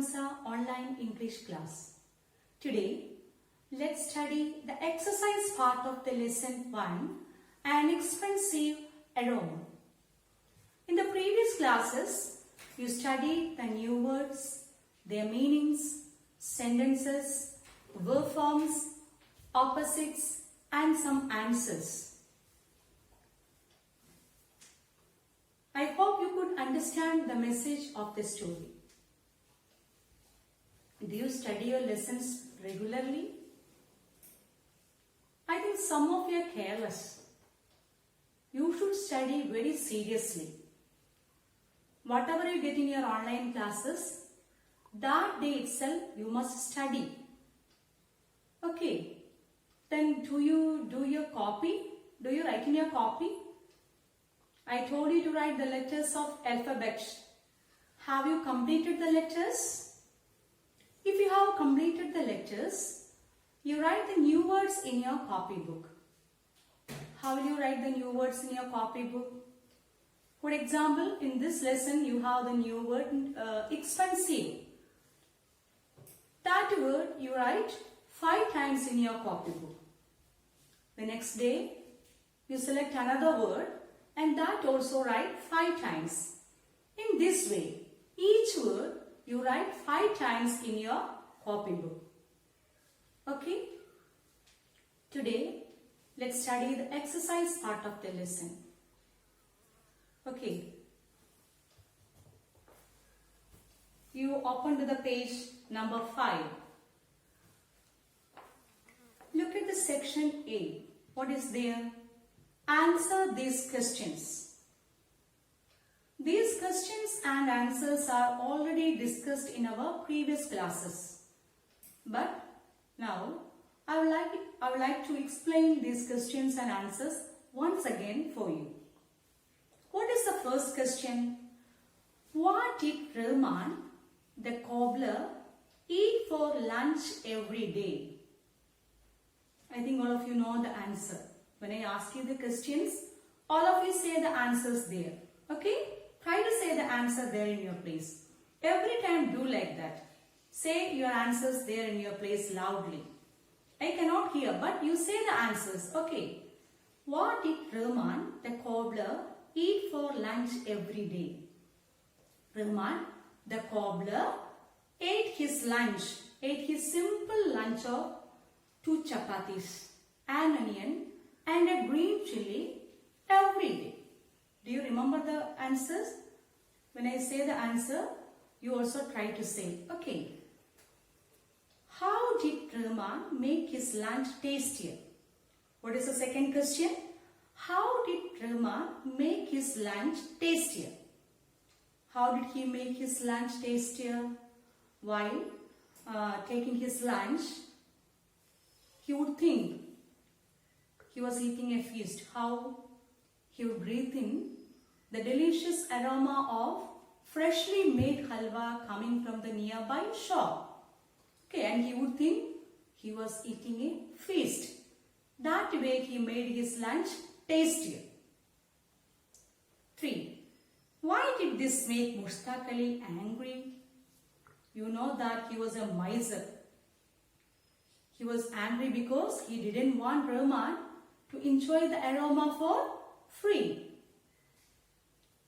Babitha online English class. Today, let's study the exercise part of the lesson 1, an expensive aroma. In the previous classes, you studied the new words, their meanings, sentences, verb forms, opposites, and some answers. I hope you could understand the message of the story. Do you study your lessons regularly? I think some of you are careless. You should study very seriously. Whatever you get in your online classes, that day itself you must study. Okay, then do you do your copy? Do you write in your copy? I told you to write the letters of alphabet. Have you completed the letters? If you have completed the letters, you write the new words in your copybook. How will you write the new words in your copybook? For example, in this lesson, you have the new word expensive. That word you write 5 times in your copybook. The next day, you select another word and that also write 5 times. In this way, each word you write 5 times in your copybook. Okay? Today, let's study the exercise part of the lesson. Okay. You open to the page number 5. Look at the section A. What is there? Answer these questions. These questions and answers are already discussed in our previous classes. But now I would like to explain these questions and answers once again for you. What is the first question? What did Rahman, the cobbler, eat for lunch every day? I think all of you know the answer. When I ask you the questions, all of you say the answers there. Okay? Try to say the answer there in your place. Every time do like that. Say your answers there in your place loudly. I cannot hear, but you say the answers. Okay. What did Rahman, the cobbler, eat for lunch every day? Rahman, the cobbler, ate his simple lunch of 2 chapatis, an onion, and a green chili every day. Do you remember the answers? When I say the answer, you also try to say. Okay. How did Rahman make his lunch tastier? What is the second question? How did Rahman make his lunch tastier? How did he make his lunch tastier? While taking his lunch, he would think he was eating a feast. How? He would breathe in the delicious aroma of freshly made halwa coming from the nearby shop. Okay, and he would think he was eating a feast. That way he made his lunch tastier. 3. Why did this make Mushtaq Ali angry? You know that he was a miser. He was angry because he didn't want Rahman to enjoy the aroma for free.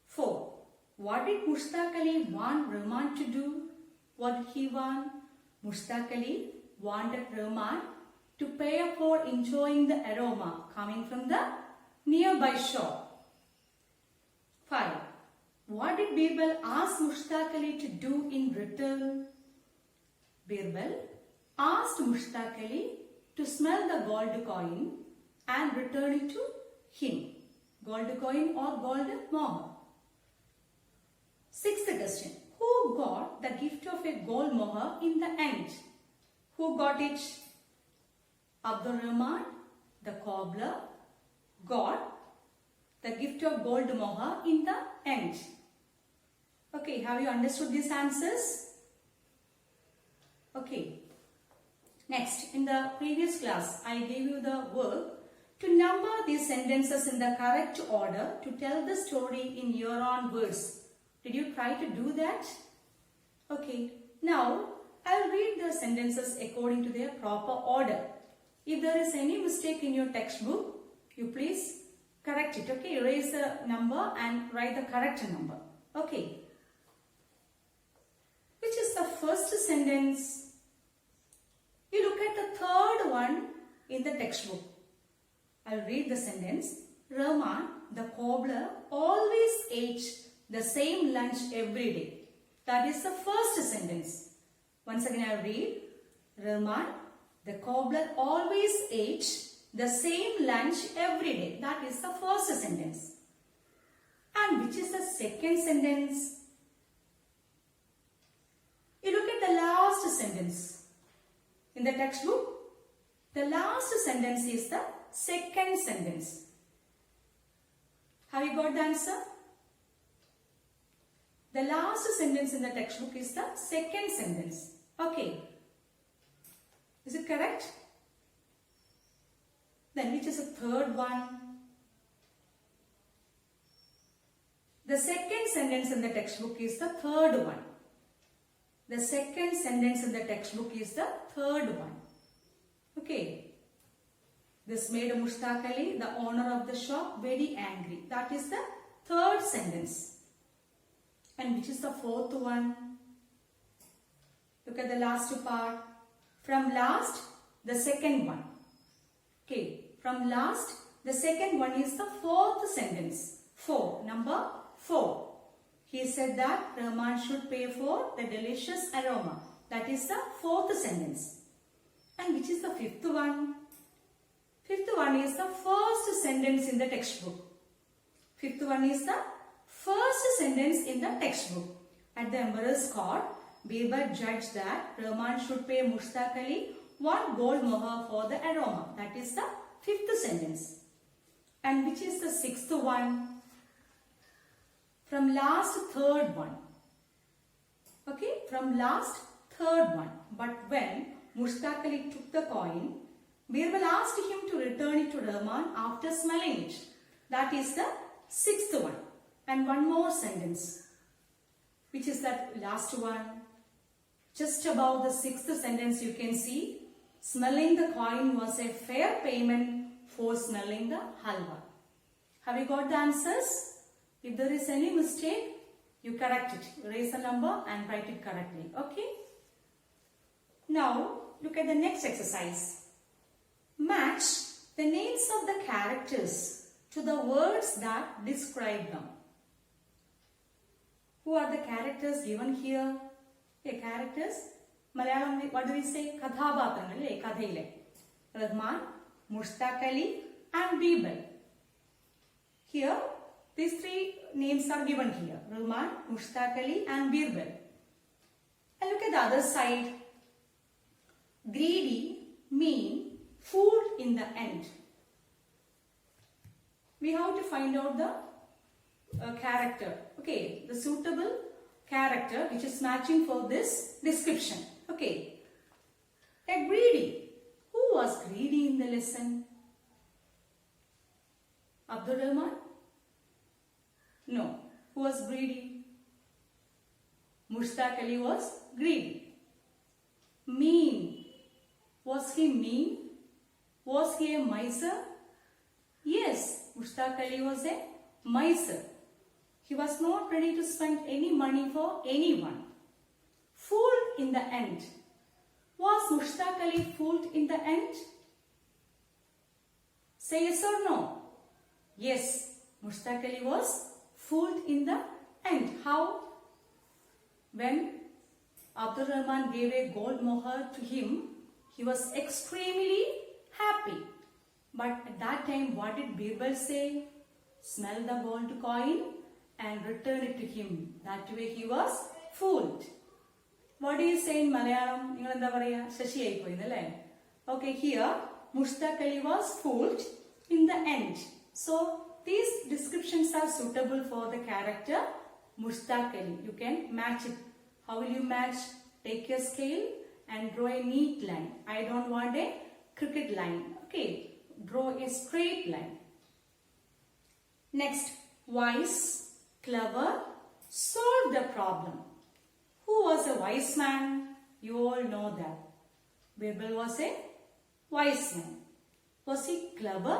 4. What did Mushtaq Ali want Rahman to do? What did he want? Mushtaq Ali wanted Rahman to pay for enjoying the aroma coming from the nearby shop. 5. What did Birbal ask Mushtaq Ali to do in return? Birbal asked Mushtaq Ali to smell the gold coin and return it to him. Gold coin or gold mohr. 6th question. Who got the gift of a gold mohr in the end? Who got it? Abdul Rahman, the cobbler, got the gift of gold mohr in the end. Okay, have you understood these answers? Okay. Next, in the previous class, I gave you the work to number these sentences in the correct order to tell the story in your own words. Did you try to do that? Okay. Now, I will read the sentences according to their proper order. If there is any mistake in your textbook, you please correct it. Okay, erase the number and write the correct number. Okay. Which is the first sentence? You look at the third one in the textbook. I'll read the sentence. Rahman, the cobbler, always ate the same lunch every day. That is the first sentence. Once again I'll read. Rahman, the cobbler, always ate the same lunch every day. That is the first sentence. And which is the second sentence? You look at the last sentence. In the textbook, the last sentence is the second sentence. Have you got the answer? The last sentence in the textbook is the second sentence. Okay. Is it correct? Then which is the third one? The second sentence in the textbook is the third one. The second sentence in the textbook is the third one. Okay. This made Mushtaq Ali, the owner of the shop, very angry. That is the third sentence. And which is the fourth one? Look at the last part. From last, the second one. Okay. From last, the second one is the fourth sentence. 4. Number 4. He said that Rahman should pay for the delicious aroma. That is the fourth sentence. And which is the fifth one? Fifth one is the first sentence in the textbook. Fifth one is the first sentence in the textbook. At the emperor's court, Birbal judged that Rahman should pay Mushtaq Ali 1 gold mohar for the aroma. That is the fifth sentence. And which is the sixth one? From last, third one. Okay, from last, third one. But when Mushtaq Ali took the coin, Birbal asked him to return it to Rahman after smelling it. That is the sixth one. And one more sentence, which is that last one. Just above the sixth sentence you can see, smelling the coin was a fair payment for smelling the halwa. Have you got the answers? If there is any mistake, you correct it. Erase the number and write it correctly. Okay? Now, look at the next exercise. Match the names of the characters to the words that describe them. Who are the characters given here? Okay, characters. Malayalam, what do we say? Kathapathrangal, Kathile. Rahman, Mushtaq Ali and Birbal. Here, these three names are given here. Rahman, Mushtaq Ali and Birbal. And look at the other side. Greedy, mean, fooled in the end. We have to find out the character. Okay, the suitable character which is matching for this description. Okay. A greedy. Who was greedy in the lesson? Abdul Rahman? No. Who was greedy? Mushtaq Ali was greedy. Mean. Was he mean? Was he a miser? Yes, Mushtaq Ali was a miser. He was not ready to spend any money for anyone. Fooled in the end. Was Mushtaq Ali fooled in the end? Say yes or no? Yes, Mushtaq Ali was fooled in the end. How? When Abdul Rahman gave a gold mohar to him, he was extremely happy. But at that time, what did Birbal say? Smell the gold coin and return it to him. That way he was fooled. What do you say in Malayalam? Okay, here Mushtaq Ali was fooled in the end. So these descriptions are suitable for the character Mushtaq Ali. You can match it. How will you match? Take your scale and draw a neat line. I don't want a crooked line. Okay, draw a straight line. Next, wise, clever, solve the problem. Who Who was a wise man? You all know that. Birbal was a wise man. Was he clever?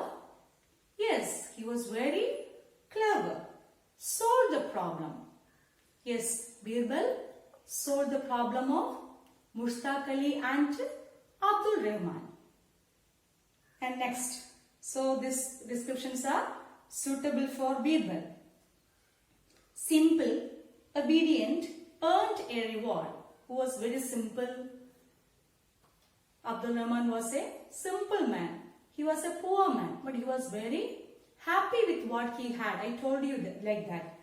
Yes, he was very clever. Solved the problem. Yes, Birbal solved the problem of Mushtaq Ali and Abdul Rahman. And next, so these descriptions are suitable for Birbal. Simple, obedient, earned a reward. Who was very simple? Abdul Rahman was a simple man. He was a poor man, but he was very happy with what he had. I told you that, like that.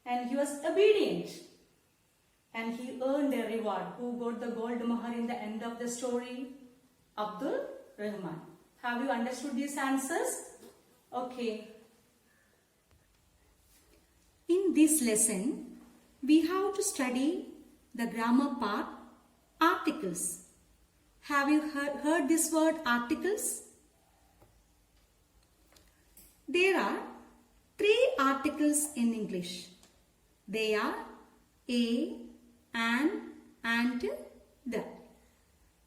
And he was obedient. And he earned a reward. Who got the gold mahar in the end of the story? Abdul Rahman. Have you understood these answers? Okay. In this lesson, we have to study the grammar part, articles. Have you heard this word, articles? There are 3 articles in English. They are a, an, and the.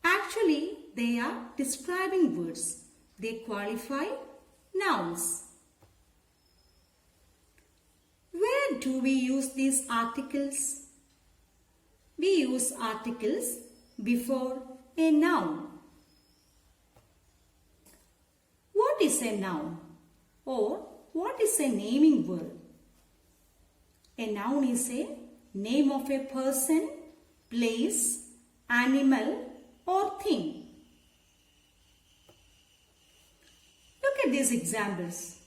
Actually, they are describing words. They qualify nouns. Where do we use these articles? We use articles before a noun. What is a noun? Or what is a naming word? A noun is a name of a person, place, animal, or thing. Look at these examples.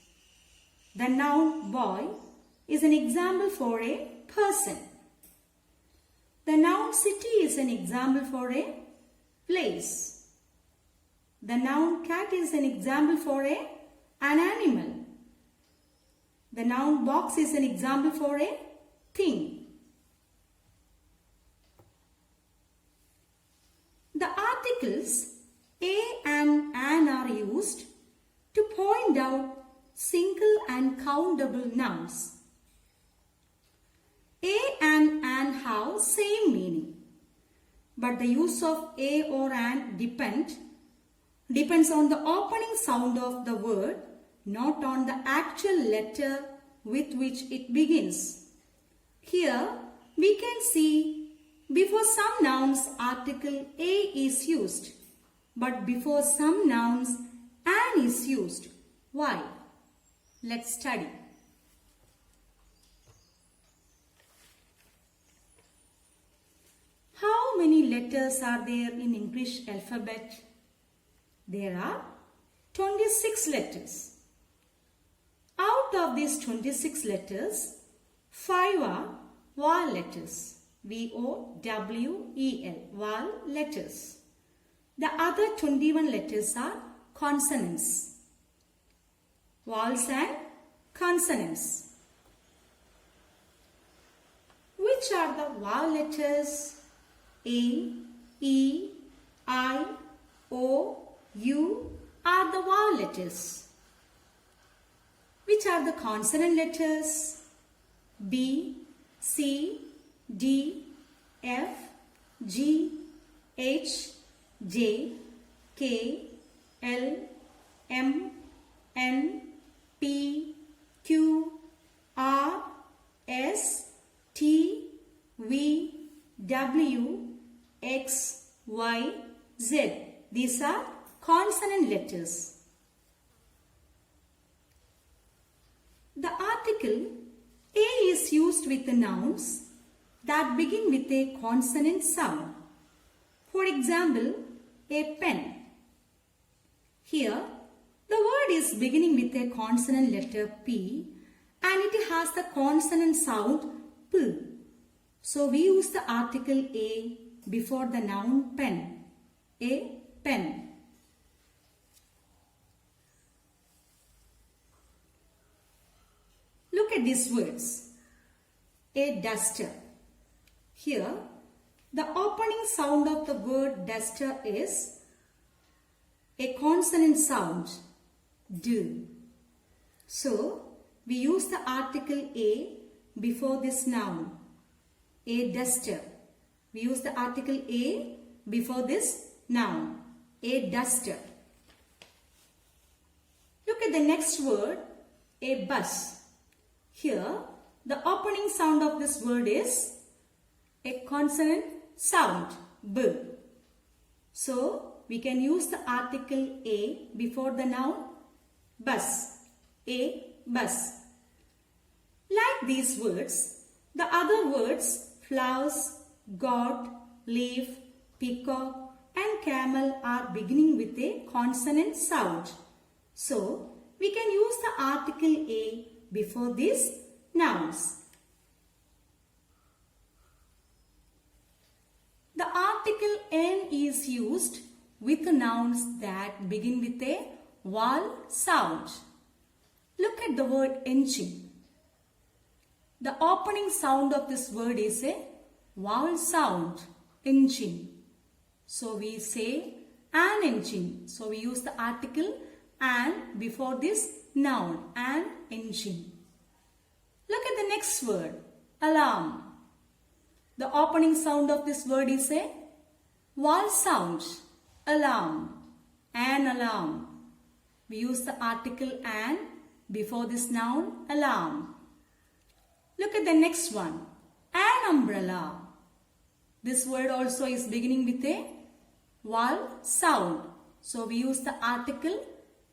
The noun boy is an example for a person. The noun city is an example for a place. The noun cat is an example for an animal. The noun box is an example for a thing. The articles a and an are used to point out single and countable nouns. A and an have same meaning, but the use of a or an depends on the opening sound of the word, not on the actual letter with which it begins. Here we can see before some nouns article a is used, but before some nouns an is used. Why? Let's study. How many letters are there in English alphabet? There are 26 letters. Out of these 26 letters, 5 are vowel letters. V-O-W-E-L, vowel letters. The other 21 letters are consonants. Vowels and consonants. Which are the vowel letters? A, E, I, O, U are the vowel letters. Which are the consonant letters? B, C, D, F, G, H, J, K, L, M, N, P, Q, R, S, T, V, W, X, Y, Z. These are consonant letters. The article A is used with the nouns that begin with a consonant sound. For example, a pen. Here, the word is beginning with a consonant letter P and it has the consonant sound P. So we use the article A before the noun pen. A pen. Look at these words. A duster. Here, the opening sound of the word duster is a consonant sound, D. So, we use the article A before this noun, a duster. We use the article a before this noun. A duster. Look at the next word, a bus. Here, the opening sound of this word is a consonant sound, b. So, we can use the article a before the noun bus, a bus. Like these words, the other words flowers, god, leaf, peacock and camel are beginning with a consonant sound. So, we can use the article a before these nouns. The article n is used with nouns that begin with a vowel sound. Look at the word engine. The opening sound of this word is a vowel sound, engine. So we say an engine. So we use the article an before this noun, an engine. Look at the next word, alarm. The opening sound of this word is a vowel sound, alarm, an alarm. We use the article an before this noun, alarm. Look at the next one, an umbrella. This word also is beginning with a vowel sound. So we use the article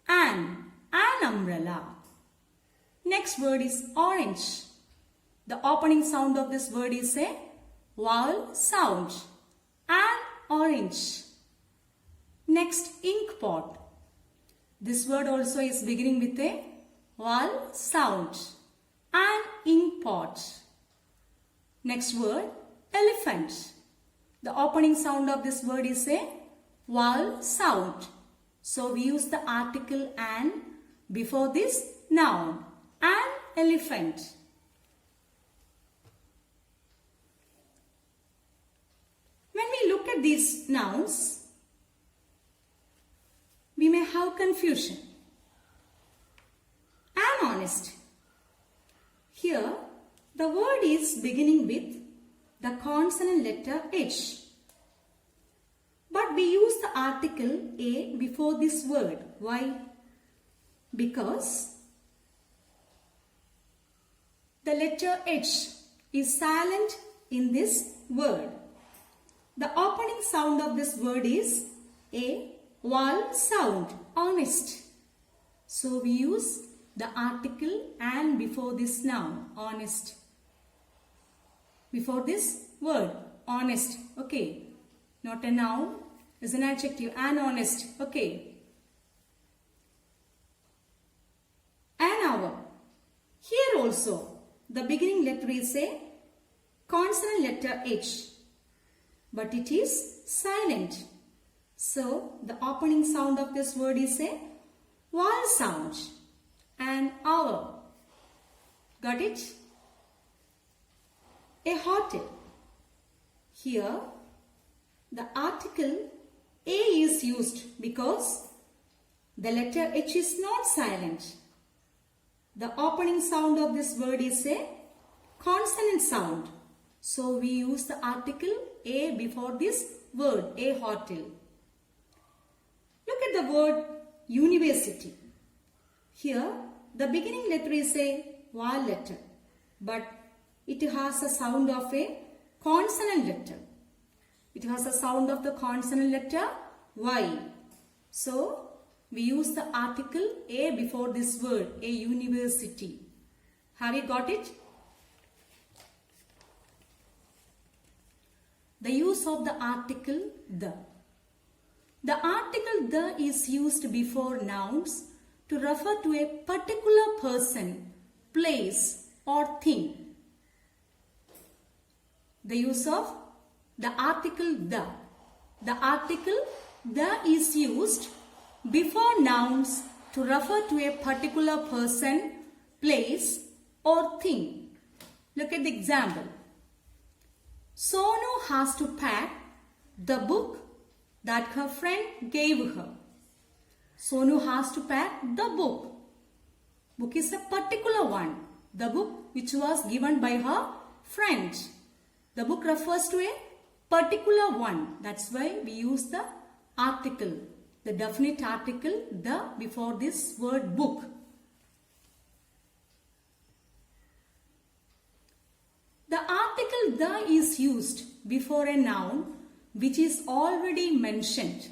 an umbrella. Next word is orange. The opening sound of this word is a vowel sound, an orange. Next, ink pot. This word also is beginning with a vowel sound, an ink pot. Next word, elephant. The opening sound of this word is a vowel sound. So we use the article an before this noun, an elephant. When we look at these nouns, we may have confusion. An honest. Here, the word is beginning with the consonant letter H. But we use the article a before this word. Why? Because the letter H is silent in this word. The opening sound of this word is a vowel sound, honest. So we use the article and before this noun, honest. Before this word, honest. Okay. Not a noun, is an adjective, an honest. Okay. An hour. Here also, the beginning letter is a consonant letter H. But it is silent. So, the opening sound of this word is a vowel sound. An hour. Got it? A hotel. Here, the article a is used because the letter H is not silent. The opening sound of this word is a consonant sound. So we use the article a before this word, a hotel. Look at the word university. Here, the beginning letter is a vowel letter, but it has a sound of a consonant letter. It has a sound of the consonant letter Y. So, we use the article a before this word, a university. Have you got it? The use of the article the. The article the is used before nouns to refer to a particular person, place or thing. The use of the article the. The article the is used before nouns to refer to a particular person, place or thing. Look at the example. Sonu has to pack the book that her friend gave her. Sonu has to pack the book. Book is a particular one. The book which was given by her friend. The book refers to a particular one. That's why we use the article, the definite article, the before this word book. The article the is used before a noun which is already mentioned.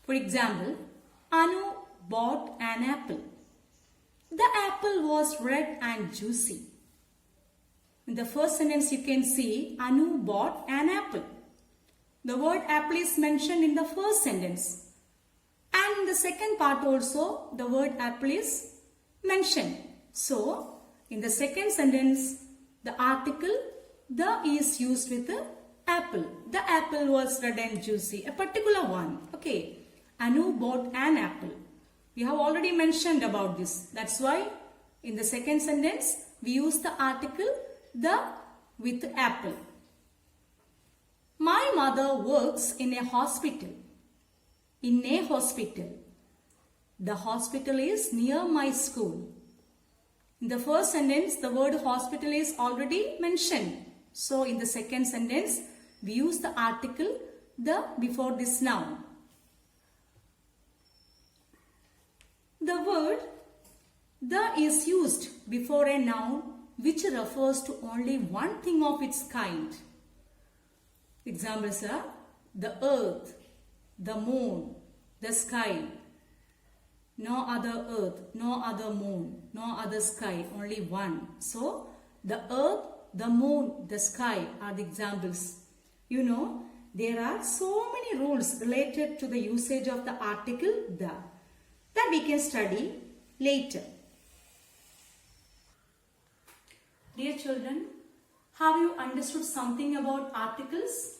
For example, Anu bought an apple. The apple was red and juicy. In the first sentence you can see Anu bought an apple. The word apple is mentioned in the first sentence. And in the second part also the word apple is mentioned. So, in the second sentence the article the is used with the apple. The apple was red and juicy. A particular one. Okay. Anu bought an apple. We have already mentioned about this. That's why in the second sentence we use the article the with apple. My mother works in a hospital. In a hospital. The hospital is near my school. In the first sentence the word hospital is already mentioned. So in the second sentence we use the article the before this noun. The word the is used before a noun which refers to only one thing of its kind. Examples are the earth, the moon, the sky. No other earth, no other moon, no other sky, only one. So, the earth, the moon, the sky are the examples. You know, there are so many rules related to the usage of the article the that we can study later. Dear children, have you understood something about articles?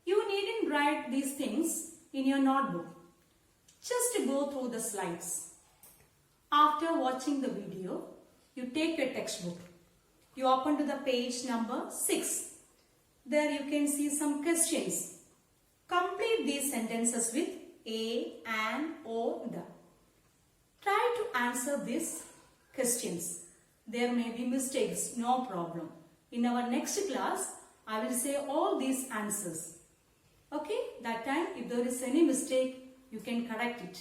You needn't write these things in your notebook. Just go through the slides. After watching the video, you take your textbook. You open to the page number 6. There you can see some questions. Complete these sentences with a, an, or, the. Try to answer these questions. There may be mistakes, no problem. In our next class, I will say all these answers. Okay, that time if there is any mistake, you can correct it.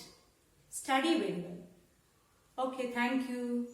Study very well. Okay, thank you.